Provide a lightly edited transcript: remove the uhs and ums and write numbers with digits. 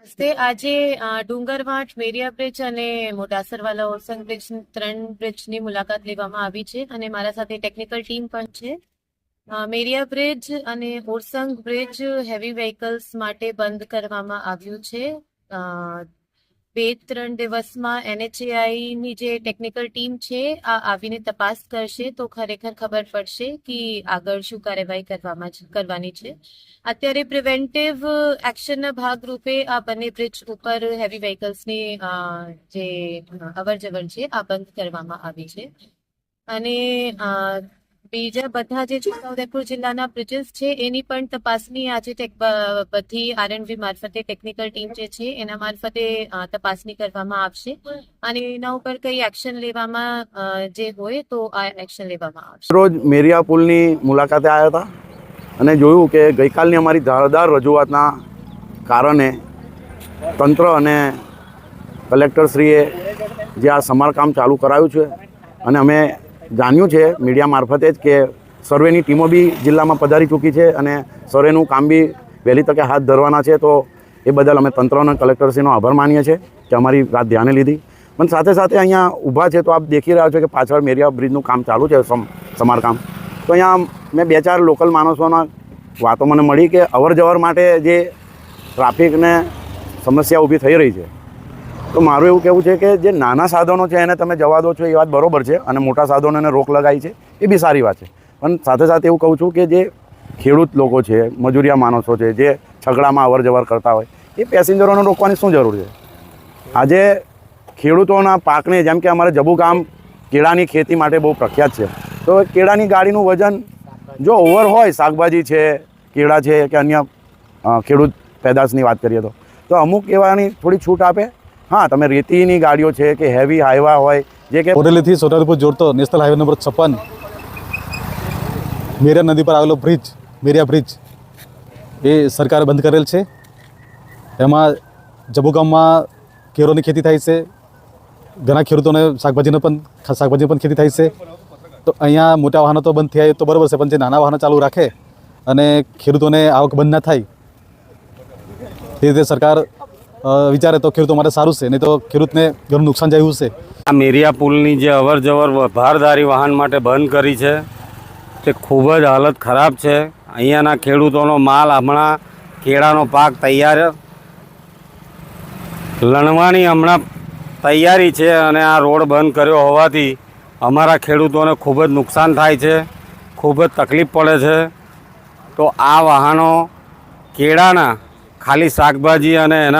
તે આજે ડુંગરવાટ, મેરિયા બ્રિજ અને મોડાસરવાલા ઓરસંગ બ્રિજ, 3 બ્રિજની મુલાકાત લેવામાં આવી છે અને મારા સાથે ટેકનિકલ ટીમ પણ છે. મેરિયા બ્રિજ અને ઓરસંગ બ્રિજ હેવી વ્હીકલ્સ માટે બંધ કરવામાં આવ્યું છે. 2-3 દિવસમાં NHAI ની જે ટેકનિકલ ટીમ છે આ આવીને તપાસ કરશે તો ખરેખર ખબર પડશે કે આગળ શું કાર્યવાહી કરવાની છે. અત્યારે પ્રિવેન્ટિવ એક્શનના ભાગરૂપે આ બંને બ્રિજ ઉપર હેવી વ્હીકલ્સની જે અવરજવર છે આ બંધ કરવામાં આવી છે. અને બીજા બધા જે છોટાઉદેપુર જિલ્લાના બ્રિજીસ છે એની પણ તપાસની આજે બધી RNV મારફતે ટેકનિકલ ટીમ જે છે એના મારફતે તપાસણી કરવામાં આવશે અને એના ઉપર કઈ એક્શન લેવામાં જે હોય તો આ એક્શન લેવામાં આવશે. રોજ મેરિયા પુલની મુલાકાતે આવ્યા હતા અને જોયું કે ગઈકાલની અમારી ધારદાર રજૂઆતના કારણે તંત્ર અને કલેક્ટરશ્રીએ જે આ સમારકામ ચાલુ કરાયું છે અને અમે જાણ્યું છે મીડિયા મારફતે જ કે સર્વેની ટીમો બી જિલ્લામાં પધારી ચૂકી છે અને સર્વેનું કામ બી વહેલી તકે હાથ ધરવાના છે. તો એ બદલ અમે તંત્ર અને કલેક્ટરશ્રીનો આભાર માનીએ છીએ કે અમારી વાત ધ્યાને લીધી. પણ સાથે સાથે અહીંયા ઊભા છે તો આપ દેખી રહ્યા છો કે પાછળ મેરિયા બ્રિજનું કામ ચાલુ છે, સમારકામ. તો અહીંયા મેં 2-4 લોકલ માણસોના વાતો મને મળી કે અવર જવર માટે જે ટ્રાફિકને સમસ્યા ઊભી થઈ રહી છે. તો મારું એવું કહેવું છે કે જે નાના સાધનો છે એને તમે જવા દો છો એ વાત બરાબર છે અને મોટા સાધનોને રોક લગાવી છે એ બી સારી વાત છે. પણ સાથે સાથે એવું કહું છું કે જે ખેડૂત લોકો છે, મજૂરિયા માણસો છે, જે છગડામાં અવર જવર કરતા હોય એ પેસેન્જરોને રોકવાની શું જરૂર છે? આજે ખેડૂતોના પાકને, જેમ કે અમારે જબુ ગામ કેળાની ખેતી માટે બહુ પ્રખ્યાત છે, તો કેળાની ગાડીનું વજન જો ઓવર હોય, શાકભાજી છે, કેળા છે કે અન્ય ખેડૂત પેદાશની વાત કરીએ તો અમુક એવાની થોડી છૂટ આપે. હા, તમે રેતીની ગાડીઓ છે કે હેવી હાઈવા હોય જે કે બોરેલીથી છોટાઉદેપુર જોડતો નેશનલ હાઈવે નંબર 56 મેરિયા નદી પર આવેલો બ્રિજ, મેરિયા બ્રિજ એ સરકારે બંધ કરેલ છે. એમાં જબુ ગામમાં કેરોની ખેતી થાય છે, ઘણા ખેડૂતોને શાકભાજીની પણ ખેતી થાય છે. તો અહીંયા મોટા વાહનો તો બંધ થયા તો બરાબર છે, પણ જે નાના વાહનો ચાલુ રાખે અને ખેડૂતોને આવક બંધ ના થાય એ રીતે સરકાર વિચારે તો ખેડૂતો માટે સારું છે, નહીં તો ખેડૂતને ઘણું નુકસાન જાય છે. આ મેરિયા પુલની જે અવર જવર ભારદારી વાહન માટે બંધ કરી છે તે ખૂબ જ હાલત ખરાબ છે. અહીંયાના ખેડૂતોનો માલ હમણાં કેળાનો પાક તૈયાર લણવાની હમણાં તૈયારી છે અને આ રોડ બંધ કર્યો હોવાથી અમારા ખેડૂતોને ખૂબ જ નુકસાન થાય છે, ખૂબ જ તકલીફ પડે છે. તો આ વાહનો કેળાના ખાલી શાકભાજી અને એના